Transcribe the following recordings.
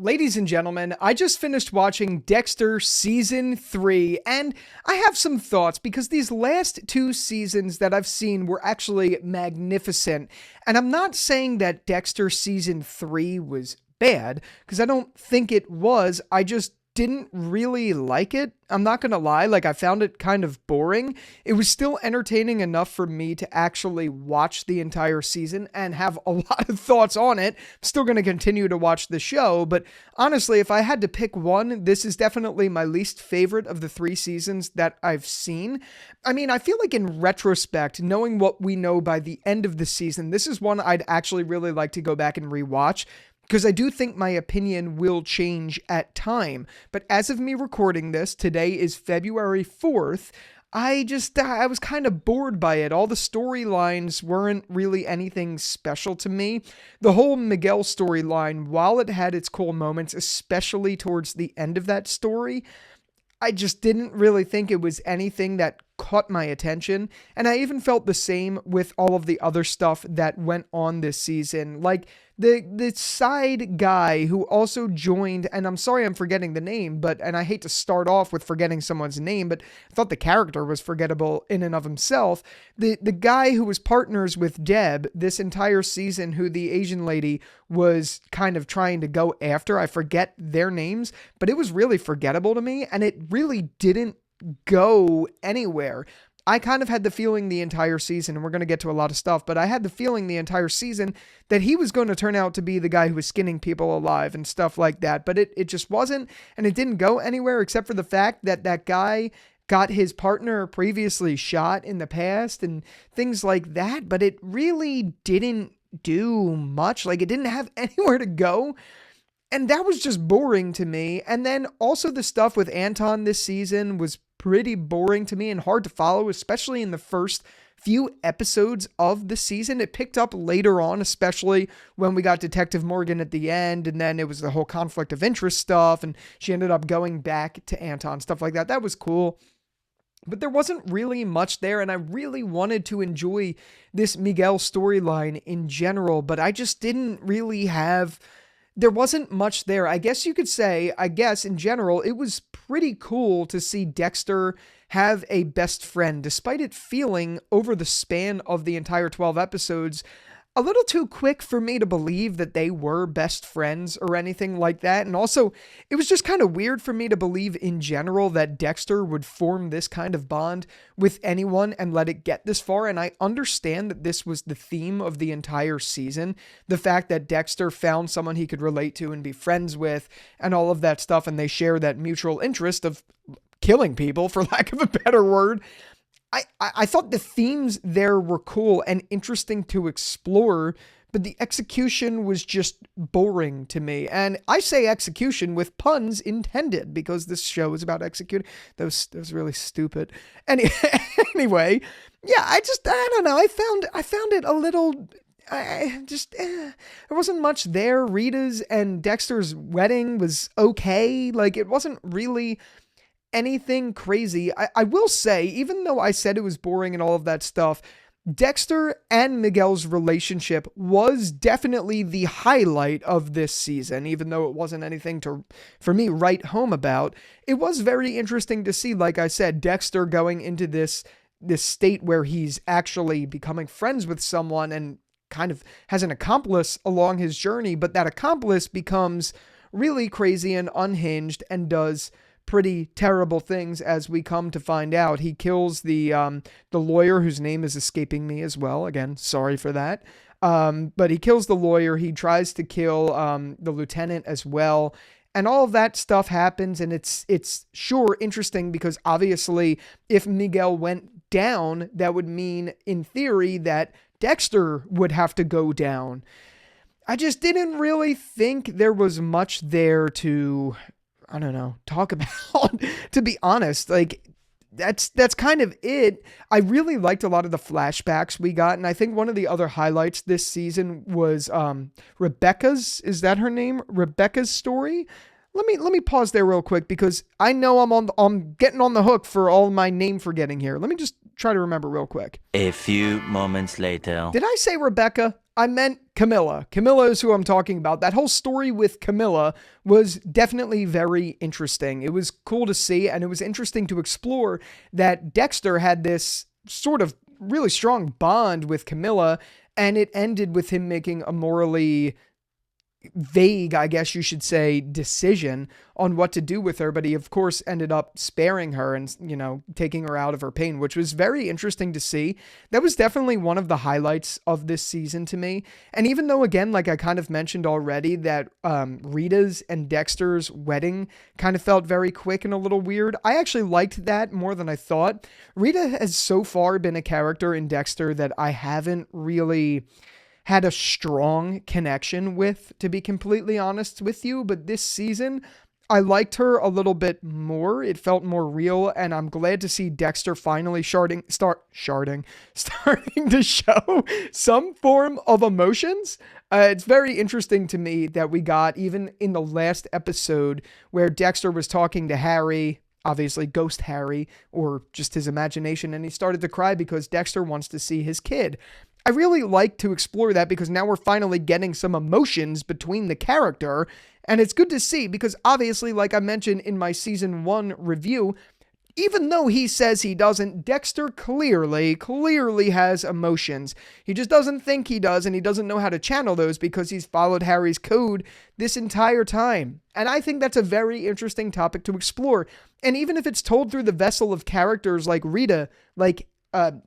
Ladies and gentlemen, I just finished watching Dexter Season 3, and I have some thoughts because these last two seasons that I've seen were actually magnificent. And I'm not saying that Dexter Season 3 was bad, because I don't think it was. I just didn't really like it. I'm not gonna lie, I found it kind of boring. It was still entertaining enough for me to actually watch the entire season and have a lot of thoughts on it. I'm still gonna continue to watch the show, but honestly, if I had to pick one, this is definitely my least favorite of the three seasons that I've seen. I mean, I feel like in retrospect, knowing what we know by the end of the season, this is one I'd actually really like to go back and rewatch, because I do think my opinion will change at time. But as of me recording this, today is February 4th, I was kind of bored by it. All the storylines weren't really anything special to me. The whole Miguel storyline, while it had its cool moments, especially towards the end of that story, I just didn't really think it was anything that caught my attention. And I even felt the same with all of the other stuff that went on this season. Like the side guy who also joined, and I'm sorry I'm forgetting the name, and I hate to start off with forgetting someone's name, but I thought the character was forgettable in and of himself. The guy who was partners with Deb this entire season, who the Asian lady was kind of trying to go after, I forget their names, but it was really forgettable to me, and it really didn't go anywhere. I kind of had the feeling the entire season, and we're going to get to a lot of stuff, but I had the feeling the entire season that he was going to turn out to be the guy who was skinning people alive and stuff like that, but it just wasn't, and it didn't go anywhere except for the fact that that guy got his partner previously shot in the past and things like that, but it really didn't do much. It didn't have anywhere to go. And that was just boring to me. And then also the stuff with Anton this season was pretty boring to me and hard to follow, especially in the first few episodes of the season. It picked up later on, especially when we got Detective Morgan at the end, and then it was the whole conflict of interest stuff, and she ended up going back to Anton, stuff like that. That was cool. But there wasn't really much there, and I really wanted to enjoy this Miguel storyline in general, but I just didn't really have... There wasn't much there. I guess you could say, in general, it was pretty cool to see Dexter have a best friend, despite it feeling, over the span of the entire 12 episodes, a little too quick for me to believe that they were best friends or anything like that. And also, it was just kind of weird for me to believe in general that Dexter would form this kind of bond with anyone and let it get this far. And I understand that this was the theme of the entire season. The fact that Dexter found someone he could relate to and be friends with and all of that stuff. And they share that mutual interest of killing people, for lack of a better word. I thought the themes there were cool and interesting to explore, but the execution was just boring to me. And I say execution with puns intended, because this show is about executing. That was really stupid. Anyway, yeah, I don't know. I found it a little... there wasn't much there. Rita's and Dexter's wedding was okay. It wasn't really anything crazy. I will say, even though I said it was boring and all of that stuff, Dexter and Miguel's relationship was definitely the highlight of this season, even though it wasn't anything for me write home about. It was very interesting to see, like I said, Dexter going into this state where he's actually becoming friends with someone and kind of has an accomplice along his journey, but that accomplice becomes really crazy and unhinged and does pretty terrible things, as we come to find out. He kills the lawyer, whose name is escaping me as well. Again, sorry for that. But he kills the lawyer. He tries to kill the lieutenant as well. And all of that stuff happens, and it's sure interesting, because obviously if Miguel went down, that would mean, in theory, that Dexter would have to go down. I just didn't really think there was much there to... I don't know, talk about, to be honest. That's kind of it. I really liked a lot of the flashbacks we got, and I think one of the other highlights this season was Rebecca's, is that her name? Rebecca's story. Let me pause there real quick, because I know I'm getting on the hook for all my name forgetting here. Let me just try to remember real quick. A few moments later. Did I say Rebecca? I meant Camilla. Camilla is who I'm talking about. That whole story with Camilla was definitely very interesting. It was cool to see, and it was interesting to explore that Dexter had this sort of really strong bond with Camilla, and it ended with him making a morally vague, I guess you should say, decision on what to do with her, but he of course ended up sparing her and, taking her out of her pain, which was very interesting to see. That was definitely one of the highlights of this season to me. And even though, again, like I kind of mentioned already, that Rita's and Dexter's wedding kind of felt very quick and a little weird, I actually liked that more than I thought. Rita has so far been a character in Dexter that I haven't really had a strong connection with, to be completely honest with you. But this season, I liked her a little bit more. It felt more real, and I'm glad to see Dexter finally starting to show some form of emotions. It's very interesting to me that we got, even in the last episode, where Dexter was talking to Harry, obviously Ghost Harry, or just his imagination, and he started to cry because Dexter wants to see his kid. I really like to explore that because now we're finally getting some emotions between the character, and it's good to see because obviously, like I mentioned in my season 1 review, even though he says he doesn't, Dexter clearly has emotions. He just doesn't think he does, and he doesn't know how to channel those because he's followed Harry's code this entire time. And I think that's a very interesting topic to explore. And even if it's told through the vessel of characters like Rita, like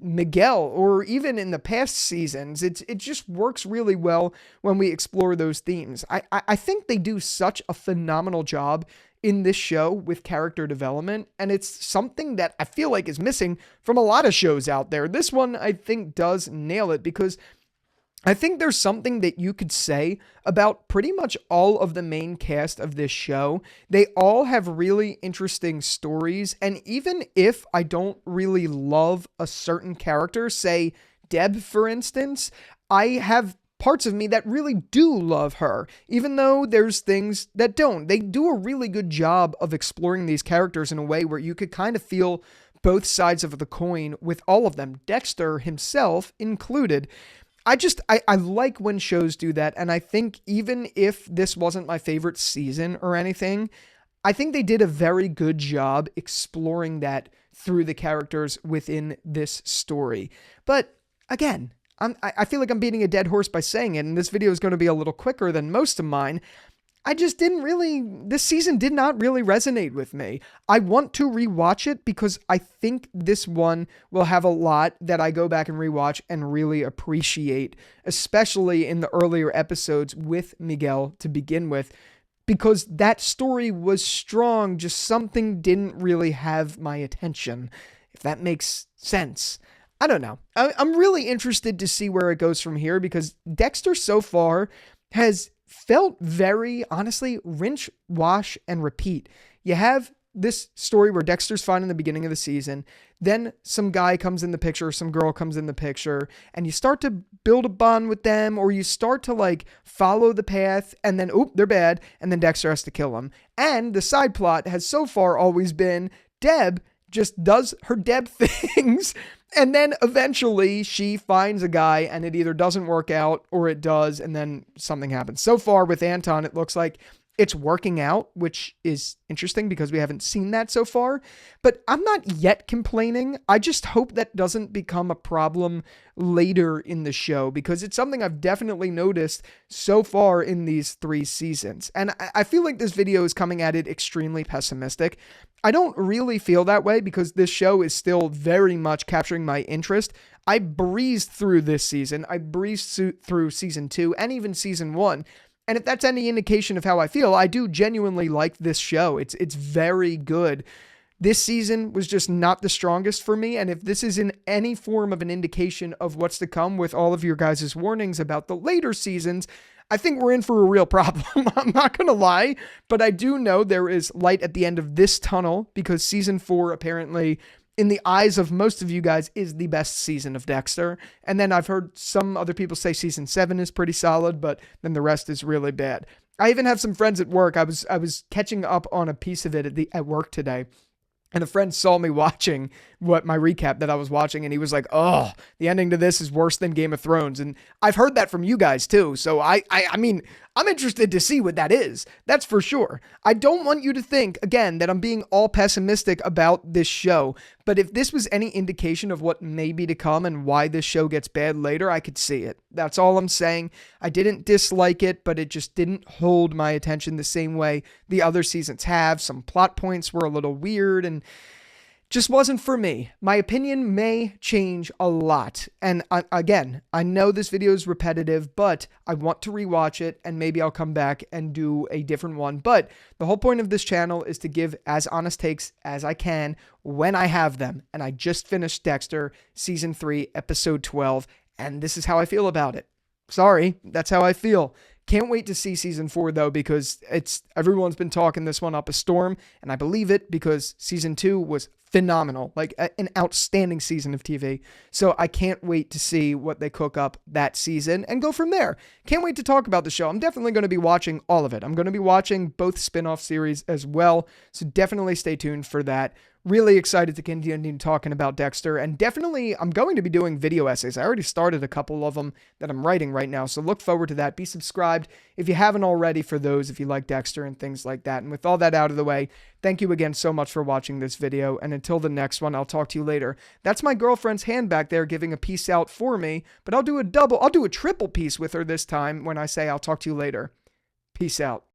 Miguel, or even in the past seasons, it just works really well when we explore those themes. I think they do such a phenomenal job in this show with character development, and it's something that I feel like is missing from a lot of shows out there. This one, I think, does nail it because I think there's something that you could say about pretty much all of the main cast of this show. They all have really interesting stories, and even if I don't really love a certain character, say Deb, for instance, I have parts of me that really do love her, even though there's things that don't. They do a really good job of exploring these characters in a way where you could kind of feel both sides of the coin with all of them, Dexter himself included. I like when shows do that, and I think even if this wasn't my favorite season or anything, I think they did a very good job exploring that through the characters within this story. But again, I feel like I'm beating a dead horse by saying it, and this video is going to be a little quicker than most of mine. This season did not really resonate with me. I want to rewatch it because I think this one will have a lot that I go back and rewatch and really appreciate, especially in the earlier episodes with Miguel to begin with, because that story was strong, just something didn't really have my attention, if that makes sense. I don't know. I'm really interested to see where it goes from here because Dexter so far has felt very, honestly, rinse, wash, and repeat. You have this story where Dexter's fine in the beginning of the season, then some guy comes in the picture, some girl comes in the picture, and you start to build a bond with them, or you start to follow the path, and then, they're bad, and then Dexter has to kill them. And the side plot has so far always been Deb just does her Deb things, and then eventually she finds a guy and it either doesn't work out or it does, and then something happens. So far with Anton, it looks like it's working out, which is interesting because we haven't seen that so far. But I'm not yet complaining. I just hope that doesn't become a problem later in the show because it's something I've definitely noticed so far in these 3 seasons. And I feel like this video is coming at it extremely pessimistic. I don't really feel that way because this show is still very much capturing my interest. I breezed through this season. I breezed through season 2 and even season 1. And if that's any indication of how I feel, I do genuinely like this show. It's very good. This season was just not the strongest for me. And if this is in any form of an indication of what's to come with all of your guys' warnings about the later seasons, I think we're in for a real problem. I'm not going to lie, but I do know there is light at the end of this tunnel because season 4 apparently, in the eyes of most of you guys, is the best season of Dexter. And then I've heard some other people say season 7 is pretty solid, but then the rest is really bad. I even have some friends at work. I was catching up on a piece of it at work today. And a friend saw me watching what my recap that I was watching, and he was like, "Oh, the ending to this is worse than Game of Thrones." And I've heard that from you guys too. So I mean, I'm interested to see what that is. That's for sure. I don't want you to think again that I'm being all pessimistic about this show. But if this was any indication of what may be to come and why this show gets bad later, I could see it. That's all I'm saying. I didn't dislike it, but it just didn't hold my attention the same way the other seasons have. Some plot points were a little weird and just wasn't for me. My opinion may change a lot. And again, I know this video is repetitive, but I want to rewatch it and maybe I'll come back and do a different one. But the whole point of this channel is to give as honest takes as I can when I have them. And I just finished Dexter season 3, episode 12, and this is how I feel about it. Sorry, that's how I feel. Can't wait to see season 4 though, because everyone's been talking this one up a storm, and I believe it because season 2 was phenomenal, like an outstanding season of TV. So I can't wait to see what they cook up that season and go from there. Can't wait to talk about the show. I'm definitely going to be watching all of it. I'm going to be watching both spin-off series as well. So definitely stay tuned for that. Really excited to continue talking about Dexter, and definitely I'm going to be doing video essays. I already started a couple of them that I'm writing right now, so look forward to that. Be subscribed if you haven't already for those, if you like Dexter and things like that. And with all that out of the way, thank you again so much for watching this video, and until the next one, I'll talk to you later. That's my girlfriend's hand back there giving a peace out for me, but I'll do a triple piece with her this time when I say I'll talk to you later. Peace out.